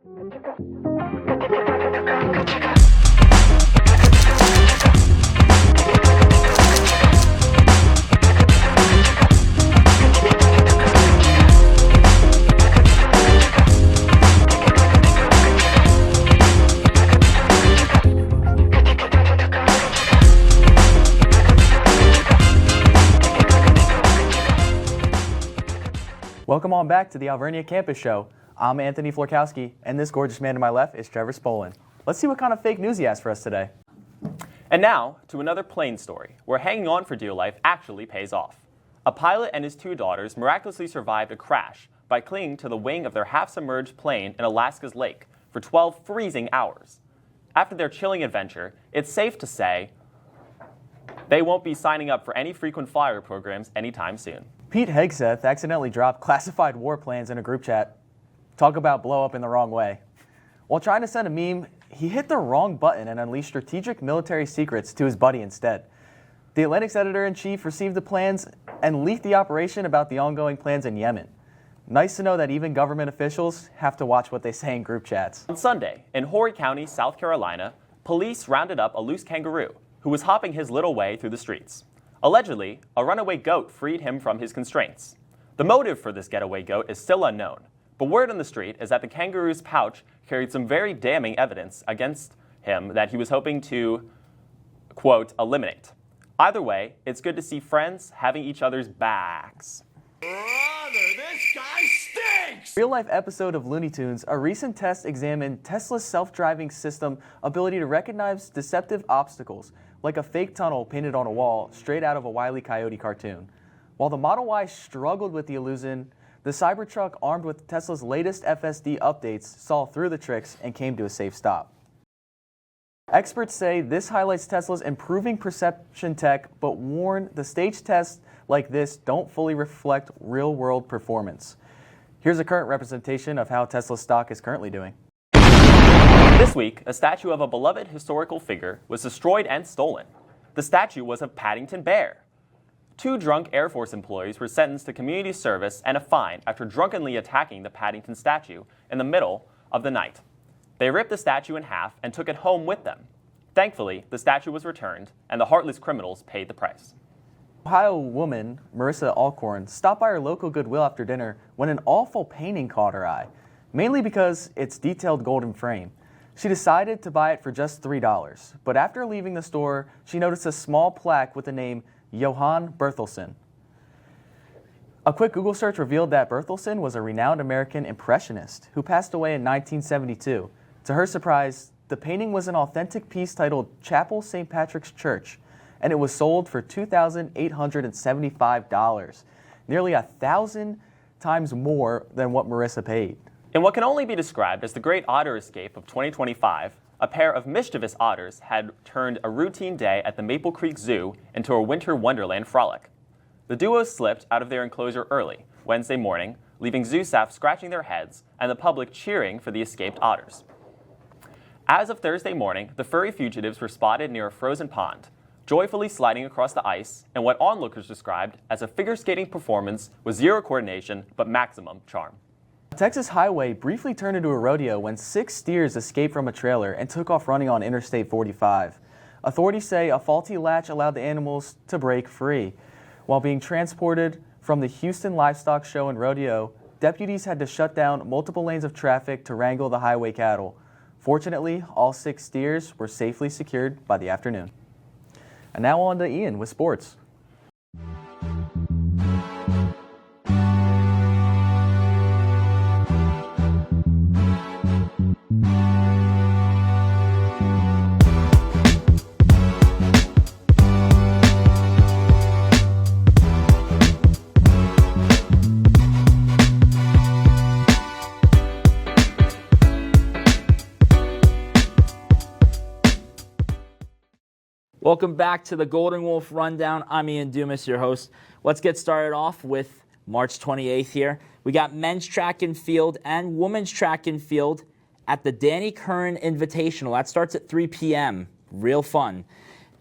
Welcome on back to the Alvernia Campus Show. I'm Anthony Florkowski, and this gorgeous man to my left is Trevor Spolin. Let's see what kind of fake news he has for us today. And now, to another plane story, where hanging on for dear life actually pays off. A pilot and his two daughters miraculously survived a crash by clinging to the wing of their half-submerged plane in Alaska's lake for 12 freezing hours. After their chilling adventure, it's safe to say they won't be signing up for any frequent flyer programs anytime soon. Pete Hegseth accidentally dropped classified war plans in a group chat. Talk about blow up in the wrong way. While trying to send a meme, he hit the wrong button and unleashed strategic military secrets to his buddy instead. The Atlantic's editor-in-chief received the plans and leaked the operation about the ongoing plans in Yemen. Nice to know that even government officials have to watch what they say in group chats. On Sunday, in Horry County, South Carolina, police rounded up a loose kangaroo who was hopping his little way through the streets. Allegedly, a runaway goat freed him from his constraints. The motive for this getaway goat is still unknown, but word on the street is that the kangaroo's pouch carried some very damning evidence against him that he was hoping to, quote, eliminate. Either way, it's good to see friends having each other's backs. Brother, this guy stinks! Real-life episode of Looney Tunes, a recent test examined Tesla's self-driving system ability to recognize deceptive obstacles, like a fake tunnel painted on a wall straight out of a Wile E. Coyote cartoon. While the Model Y struggled with the illusion, the Cybertruck armed with Tesla's latest FSD updates saw through the tricks and came to a safe stop. Experts say this highlights Tesla's improving perception tech, but warn the stage tests like this don't fully reflect real-world performance. Here's a current representation of how Tesla's stock is currently doing. This week, a statue of a beloved historical figure was destroyed and stolen. The statue was of Paddington Bear. Two drunk Air Force employees were sentenced to community service and a fine after drunkenly attacking the Paddington statue in the middle of the night. They ripped the statue in half and took it home with them. Thankfully, the statue was returned, and the heartless criminals paid the price. Ohio woman Marissa Alcorn stopped by her local Goodwill after dinner when an awful painting caught her eye, mainly because its detailed golden frame. She decided to buy it for just $3, but after leaving the store, she noticed a small plaque with the name Johann Berthelsen. A quick Google search revealed that Berthelsen was a renowned American impressionist who passed away in 1972. To her surprise, the painting was an authentic piece titled Chapel St. Patrick's Church, and it was sold for $2,875, nearly 1,000 times more than what Marissa paid. In what can only be described as the Great Otter Escape of 2025, a pair of mischievous otters had turned a routine day at the Maple Creek Zoo into a winter wonderland frolic. The duo slipped out of their enclosure early, Wednesday morning, leaving zoo staff scratching their heads and the public cheering for the escaped otters. As of Thursday morning, the furry fugitives were spotted near a frozen pond, joyfully sliding across the ice in what onlookers described as a figure skating performance with zero coordination but maximum charm. A Texas highway briefly turned into a rodeo when 6 steers escaped from a trailer and took off running on Interstate 45. Authorities say a faulty latch allowed the animals to break free. While being transported from the Houston Livestock Show and Rodeo, deputies had to shut down multiple lanes of traffic to wrangle the highway cattle. Fortunately, all 6 steers were safely secured by the afternoon. And now on to Ian with sports. Welcome back to the Golden Wolf Rundown. I'm Ian Dumas, your host. Let's get started off with March 28th here. We got men's track and field and women's track and field at the Danny Curran Invitational. That starts at 3 p.m. Real fun.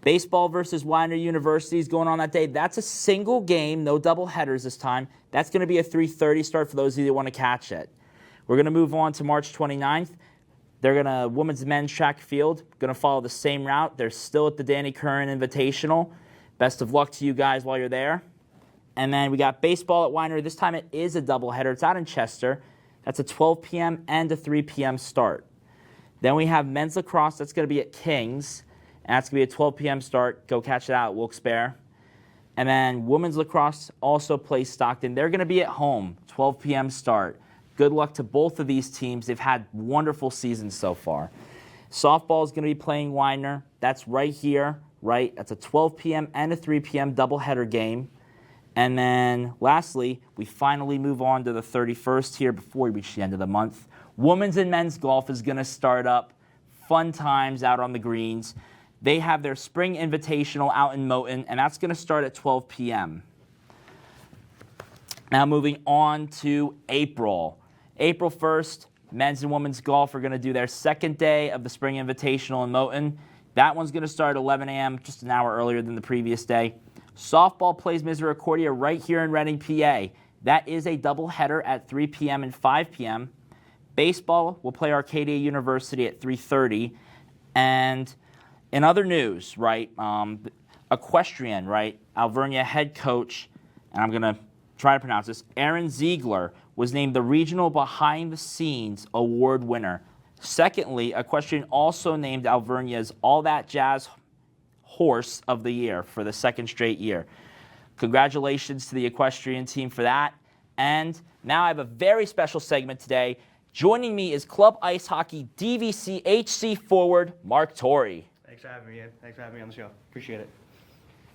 Baseball versus Widener University is going on that day. That's a single game, no double headers this time. That's going to be a 3:30 start for those of you that want to catch it. We're going to move on to March 29th. They're going to, women's and men's track and field, going to follow the same route. They're still at the Danny Curran Invitational. Best of luck to you guys while you're there. And then we got baseball at Winery. This time it is a doubleheader. It's out in Chester. That's a 12 p.m. and a 3 p.m. start. Then we have men's lacrosse. That's going to be at Kings. And that's going to be a 12 p.m. start. Go catch it out at Wilkes-Barre. And then women's lacrosse also plays Stockton. They're going to be at home, 12 p.m. start. Good luck to both of these teams. They've had wonderful seasons so far. Softball is going to be playing Widener. That's right here, right? That's a 12 p.m. and a 3 p.m. doubleheader game. And then lastly, we finally move on to the 31st here before we reach the end of the month. Women's and men's golf is going to start up. Fun times out on the greens. They have their spring invitational out in Moton, and that's going to start at 12 p.m. Now moving on to April. April 1st, men's and women's golf are going to do their second day of the spring invitational in Moton. That one's going to start at 11 a.m., just an hour earlier than the previous day. Softball plays Misericordia right here in Reading, PA. That is a doubleheader at 3 p.m. and 5 p.m. Baseball will play Arcadia University at 3:30. And in other news, right, equestrian, right, Alvernia head coach, and I'm going to try to pronounce this, Aaron Ziegler was named the Regional Behind the Scenes Award winner. Secondly, equestrian also named Alvernia's All That Jazz Horse of the Year for the second straight year. Congratulations to the equestrian team for that. And now I have a very special segment today. Joining me is Club Ice Hockey DVC HC forward Mark Torre. Thanks for having me, Ian. Thanks for having me on the show. Appreciate it.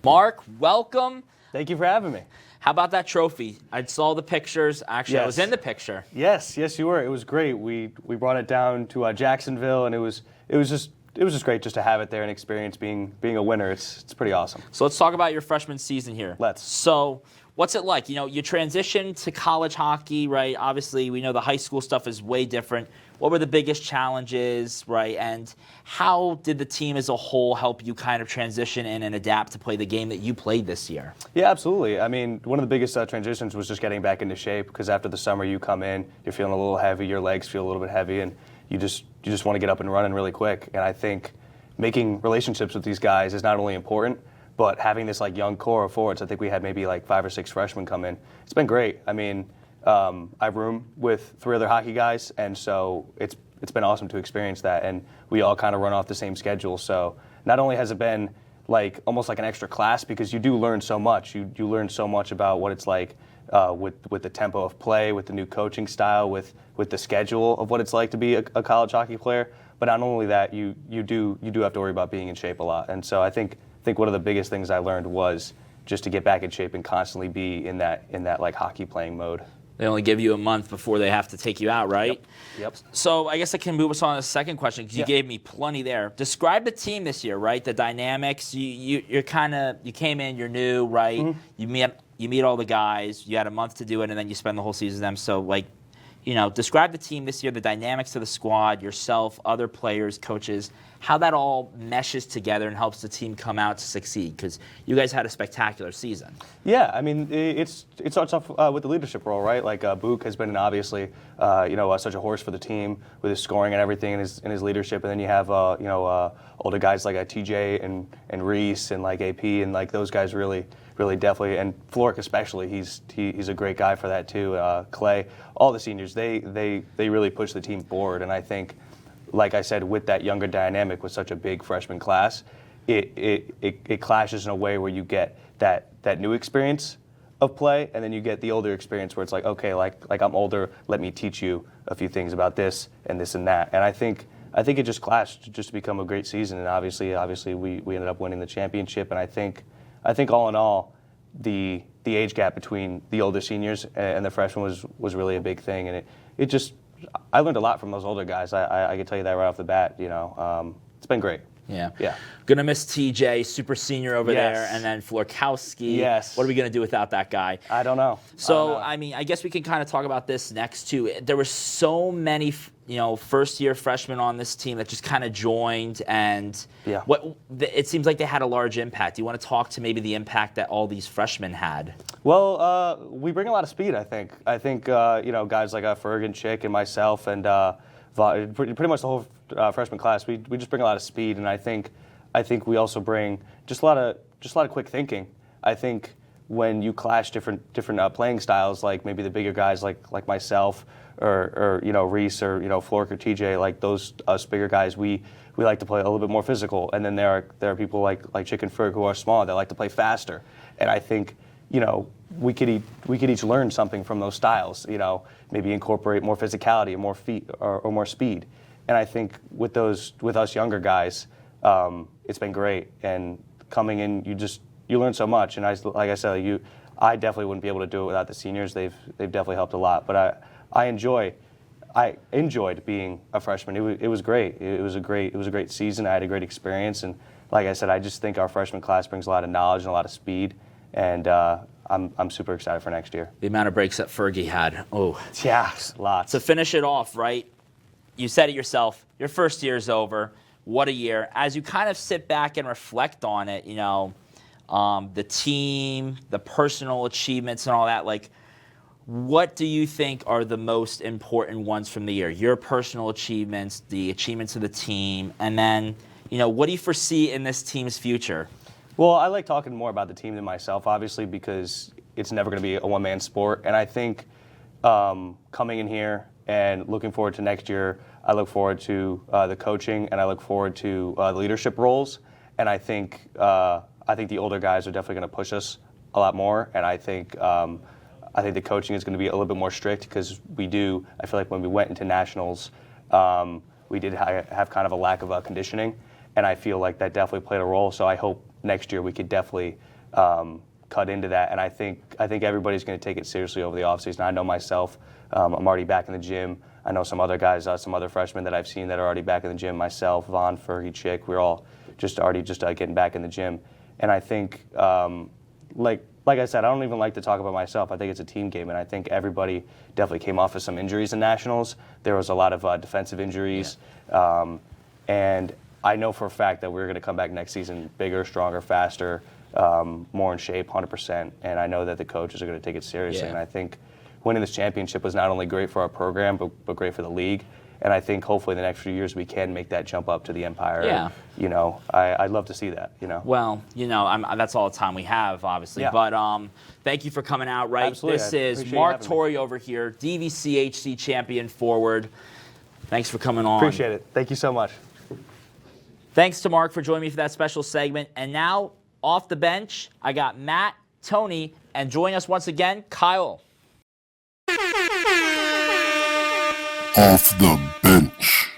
Mark, welcome. Thank you for having me. How about that trophy? I saw the pictures. Actually, I was in the picture. Yes, you were. It was great. We brought it down to Jacksonville, and it was just great just to have it there and experience being a winner. It's pretty awesome. So let's talk about your freshman season here. Let's. So what's it like? You know, you transitioned to college hockey, right? Obviously, we know the high school stuff is way different. What were the biggest challenges, right? And how did the team as a whole help you kind of transition in and adapt to play the game that you played this year? Yeah, absolutely. I mean, one of the biggest transitions was just getting back into shape, because after the summer you come in, you're feeling a little heavy, your legs feel a little bit heavy, and you just want to get up and running really quick. And I think making relationships with these guys is not only important, but having this like young core of forwards. I think we had maybe like 5 or 6 freshmen come in. It's been great. I mean, I room with 3 other hockey guys, and so it's been awesome to experience that. And we all kind of run off the same schedule. So not only has it been like almost like an extra class, because you do learn so much. You learn so much about what it's like with the tempo of play, with the new coaching style, with the schedule of what it's like to be a college hockey player. But not only that, you do have to worry about being in shape a lot. And so I think one of the biggest things I learned was just to get back in shape and constantly be in that like hockey playing mode. They only give you a month before they have to take you out, right? Yep. So I guess I can move us on to the second question, because you gave me plenty there. Describe the team this year, right? The dynamics. You came in, you're new, right? Mm-hmm. You meet all the guys. You had a month to do it, and then you spend the whole season with them. So describe the team this year, the dynamics of the squad, yourself, other players, coaches, how that all meshes together and helps the team come out to succeed, because you guys had a spectacular season. Yeah, I mean, it starts off with the leadership role, right? Like Book has been obviously, such a horse for the team with his scoring and everything and his leadership, and then you have, older guys like TJ and Reese and like AP, and like those guys really definitely, and Floric especially, he's a great guy for that too. Clay, all the seniors, they really push the team forward, and I think, like I said, with that younger dynamic with such a big freshman class, it clashes in a way where you get that new experience of play, and then you get the older experience where it's like, okay, like I'm older, let me teach you a few things about this and that, and I think it just clashed just to become a great season, and obviously we ended up winning the championship, and I think all in all, the age gap between the older seniors and the freshmen was really a big thing, and I learned a lot from those older guys. I can tell you that right off the bat. It's been great. Yeah. Yeah. Gonna miss TJ, super senior over Yes. there, and then Florkowski. Yes. What are we gonna do without that guy? I don't know. So, I mean, I guess we can kind of talk about this next too. There were so many, first-year freshmen on this team that just kind of joined, and Yeah. it seems like they had a large impact. Do you want to talk to maybe the impact that all these freshmen had? Well, we bring a lot of speed, I think. I think, guys like Ferg and Chick and myself and pretty much the whole freshman class, we just bring a lot of speed, and I think we also bring just a lot of quick thinking. I think when you clash different playing styles, like maybe the bigger guys like myself or Reese or Flork or TJ, like us bigger guys, we like to play a little bit more physical, and then there are people like Chick and Ferg who are small that like to play faster, and I think we could each learn something from those styles. Maybe incorporate more physicality or more feet or more speed, and I think with us younger guys, it's been great. And coming in, you learn so much. And like I said, I definitely wouldn't be able to do it without the seniors. They've definitely helped a lot. But I enjoyed being a freshman. It was great. It was a great season. I had a great experience. And like I said, I just think our freshman class brings a lot of knowledge and a lot of speed. And I'm super excited for next year. The amount of breaks that Fergie had. Oh, yeah, lots. To finish it off, right? You said it yourself. Your first year's over. What a year. As you kind of sit back and reflect on it, the team, the personal achievements and all that, like, what do you think are the most important ones from the year? Your personal achievements, the achievements of the team, and then, what do you foresee in this team's future? Well, I like talking more about the team than myself, obviously, because it's never going to be a one-man sport. And I think coming in here and looking forward to next year, I look forward to the coaching, and I look forward to the leadership roles. And I think the older guys are definitely going to push us a lot more. And I think the coaching is going to be a little bit more strict because I feel like when we went into nationals, we did have kind of a lack of conditioning, and I feel like that definitely played a role. So I hope next year we could definitely cut into that. And I think everybody's going to take it seriously over the offseason. I know myself, I'm already back in the gym. I know some other guys, some other freshmen that I've seen that are already back in the gym. Myself, Vaughn, Fergie, Chick, we're all just getting back in the gym. And I think, like I said, I don't even like to talk about myself. I think it's a team game, and I think everybody definitely came off of some injuries in nationals. There was a lot of defensive injuries, and I know for a fact that we're going to come back next season bigger, stronger, faster, more in shape, 100%. And I know that the coaches are going to take it seriously. Yeah. And I think winning this championship was not only great for our program, but great for the league. And I think hopefully the next few years we can make that jump up to the Empire. Yeah. I'd love to see that. Well, that's all the time we have, obviously. Yeah. But thank you for coming out, right? Absolutely. This I is appreciate Mark having me. Torre over here, DVCHC champion forward. Thanks for coming on. Appreciate it. Thank you so much. Thanks to Mark for joining me for that special segment. And now, off the bench, I got Matt, Tony, and joining us once again, Kyle. Off the bench.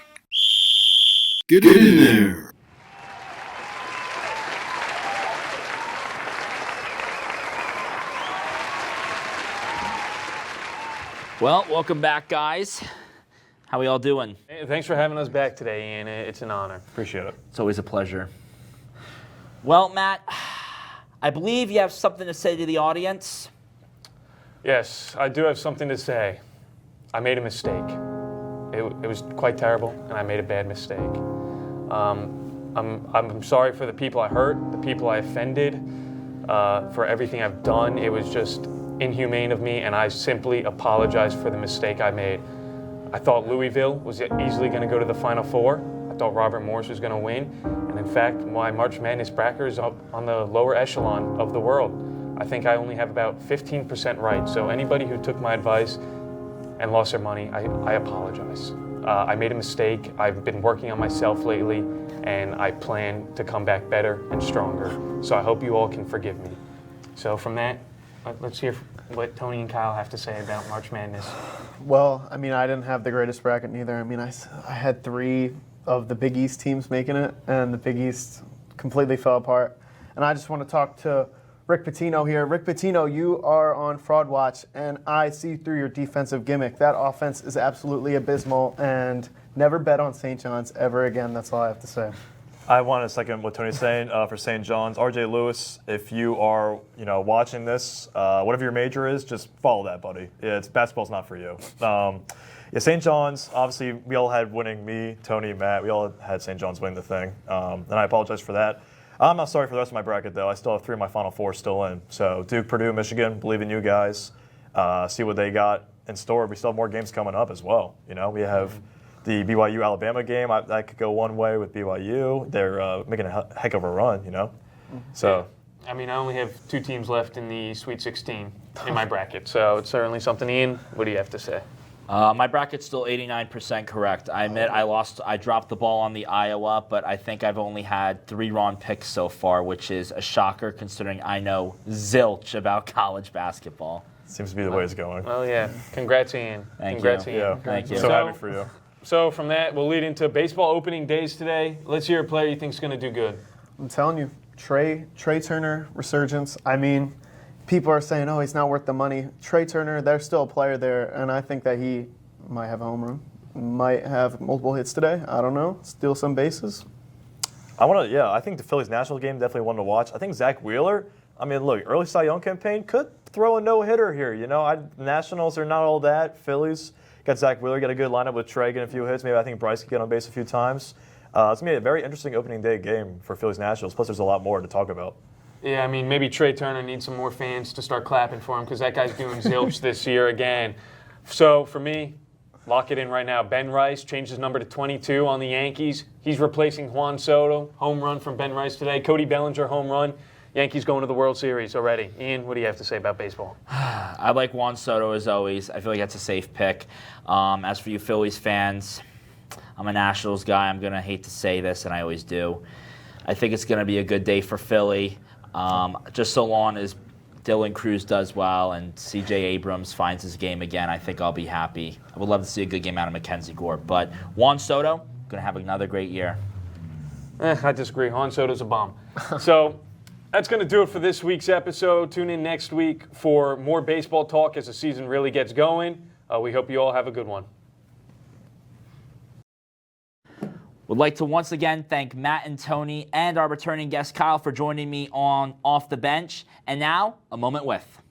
Get in there. Well, welcome back, guys. How we all doing? Hey, thanks for having us back today, Ian. It's an honor. Appreciate it. It's always a pleasure. Well, Matt, I believe you have something to say to the audience. Yes, I do have something to say. I made a mistake. It was quite terrible, and I made a bad mistake. I'm sorry for the people I hurt, the people I offended, for everything I've done. It was just inhumane of me, and I simply apologize for the mistake I made. I thought Louisville was easily going to go to the Final Four. I thought Robert Morris was going to win. And in fact, my March Madness bracket is up on the lower echelon of the world. I think I only have about 15% right. So anybody who took my advice and lost their money, I apologize. I made a mistake. I've been working on myself lately, and I plan to come back better and stronger. So I hope you all can forgive me. So from that, let's hear what Tony and Kyle have to say about March Madness. Well, I mean, I didn't have the greatest bracket neither. I mean, I had 3 of the Big East teams making it, and the Big East completely fell apart. And I just want to talk to Rick Pitino here. Rick Pitino, you are on Fraud Watch, and I see through your defensive gimmick. That offense is absolutely abysmal, and never bet on St. John's ever again. That's all I have to say. I want to second what Tony's saying for St. John's. RJ Lewis, if you are watching this, whatever your major is, just follow that, buddy. Basketball's not for you. St. John's, obviously, we all had winning, me, Tony, Matt, we all had St. John's winning the thing. And I apologize for that. I'm not sorry for the rest of my bracket, though. I still have 3 of my Final 4 still in. So Duke, Purdue, Michigan, believe in you guys. See what they got in store. We still have more games coming up as well. We have the BYU-Alabama game. That could go one way with BYU. They're making a heck of a run, So. I mean, I only have 2 teams left in the Sweet 16 in my bracket, so it's certainly something. Ian, what do you have to say? My bracket's still 89% correct. I admit I dropped the ball on the Iowa, but I think I've only had 3 wrong picks so far, which is a shocker considering I know zilch about college basketball. Seems to be the way it's going. Well, yeah. Congrats, Ian. Congrats, Ian. Yeah. Thank you. So happy for you. So from that, we'll lead into baseball opening days today. Let's hear a player you think's going to do good. I'm telling you, Trey Turner resurgence. I mean, people are saying, oh, he's not worth the money. Trey Turner, there's still a player there, and I think that he might have a home run, might have multiple hits today. I don't know. Steal some bases. I think the Phillies National game definitely one to watch. I think Zach Wheeler, look, early Cy Young campaign could throw a no-hitter here. Nationals are not all that. Phillies got Zach Wheeler, got a good lineup with Trey getting a few hits. Maybe I think Bryce could get on base a few times. It's going to be a very interesting opening day game for Phillies Nationals. Plus, there's a lot more to talk about. Yeah, maybe Trey Turner needs some more fans to start clapping for him because that guy's doing zilch this year again. So for me, lock it in right now. Ben Rice changed his number to 22 on the Yankees. He's replacing Juan Soto. Home run from Ben Rice today. Cody Bellinger, home run. Yankees going to the World Series already. Ian, what do you have to say about baseball? I like Juan Soto as always. I feel like that's a safe pick. As for you Phillies fans, I'm a Nationals guy. I'm going to hate to say this, and I always do. I think it's going to be a good day for Philly. Just so long as Dylan Cruz does well and C.J. Abrams finds his game again, I think I'll be happy. I would love to see a good game out of Mackenzie Gore. But Juan Soto, going to have another great year. I disagree. Juan Soto's a bomb. So that's going to do it for this week's episode. Tune in next week for more baseball talk as the season really gets going. We hope you all have a good one. Would like to once again thank Matt and Tony and our returning guest Kyle for joining me on Off the Bench. And now, a moment with.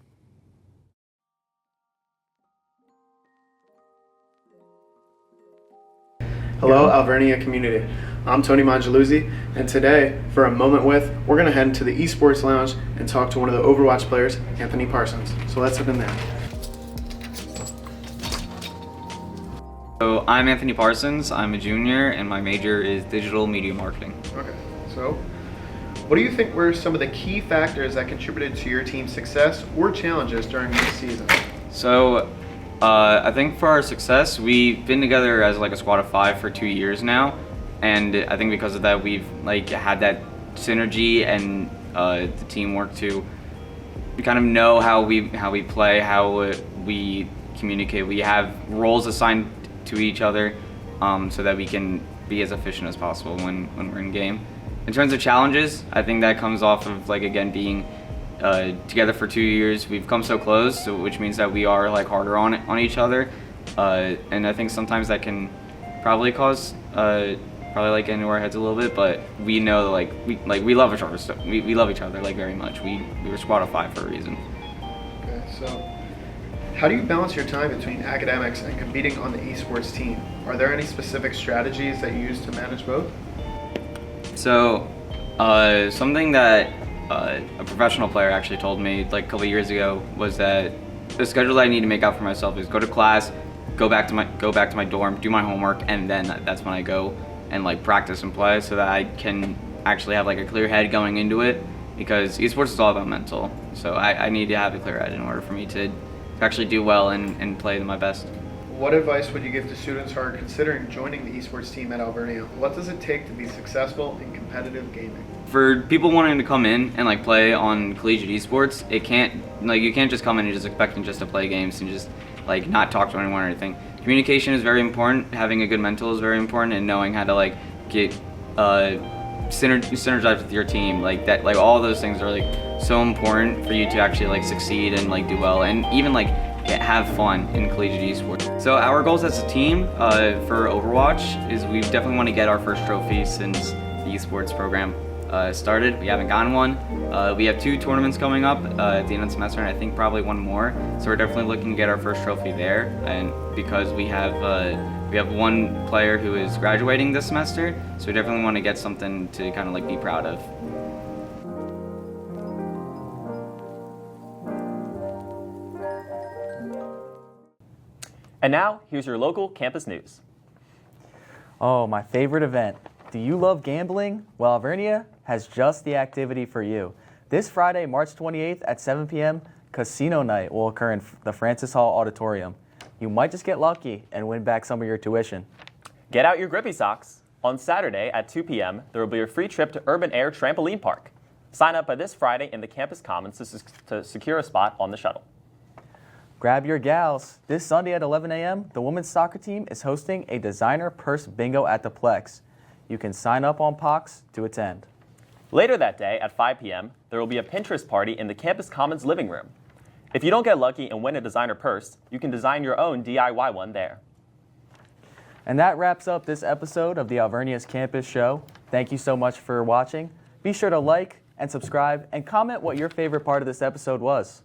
Hello, Alvernia community. I'm Tony Mangialuzzi, and today, for a moment with, we're going to head into the esports lounge and talk to one of the Overwatch players, Anthony Parsons. So let's head in there. So I'm Anthony Parsons. I'm a junior, and my major is digital media marketing. Okay, so what do you think were some of the key factors that contributed to your team's success or challenges during this season? So I think for our success, we've been together as like a squad of 5 for 2 years now, and I think because of that, we've had that synergy and the teamwork to kind of know how we play, how we communicate. We have roles assigned to each other so that we can be as efficient as possible when we're in game. In terms of challenges, I think that comes off of again being together for 2 years. We've come so close, which means that we are harder on each other, and I think sometimes that can probably cause get into our heads a little bit. But we know we love each other. So we love each other very much. We were a squad of 5 for a reason. Okay, so how do you balance your time between academics and competing on the esports team? Are there any specific strategies that you use to manage both? So, something that a professional player actually told me a couple of years ago was that the schedule that I need to make out for myself is go to class, go back to my dorm, do my homework, and then that's when I go and practice and play, so that I can actually have a clear head going into it, because esports is all about mental. So I need to have a clear head in order for me to actually do well and play my best. What advice would you give to students who are considering joining the esports team at Alvernia? What does it take to be successful in competitive gaming? For people wanting to come in and play on collegiate esports, you can't just come in and just expecting just to play games and just not talk to anyone or anything. Communication is very important. Having a good mental is very important, and knowing how to get synergize with your team, all those things are so important for you to actually succeed and do well, and even have fun in collegiate esports. So our goals as a team for Overwatch is we definitely want to get our first trophy since the esports program started. We haven't gotten one. We have 2 tournaments coming up at the end of the semester, and I think probably one more. So we're definitely looking to get our first trophy there. And because we have one player who is graduating this semester, so we definitely want to get something to kind of like be proud of. And now, here's your local campus news. Oh, my favorite event. Do you love gambling? Well, Alvernia has just the activity for you. This Friday, March 28th at 7 p.m., Casino Night will occur in the Francis Hall Auditorium. You might just get lucky and win back some of your tuition. Get out your grippy socks. On Saturday at 2 p.m., there will be a free trip to Urban Air Trampoline Park. Sign up by this Friday in the campus commons to secure a spot on the shuttle. Grab your gals. This Sunday at 11 a.m., the women's soccer team is hosting a designer purse bingo at the Plex. You can sign up on Pox to attend. Later that day at 5 p.m., there will be a Pinterest party in the campus commons living room. If you don't get lucky and win a designer purse, you can design your own DIY one there. And that wraps up this episode of the Alvernia's Campus Show. Thank you so much for watching. Be sure to like and subscribe and comment what your favorite part of this episode was.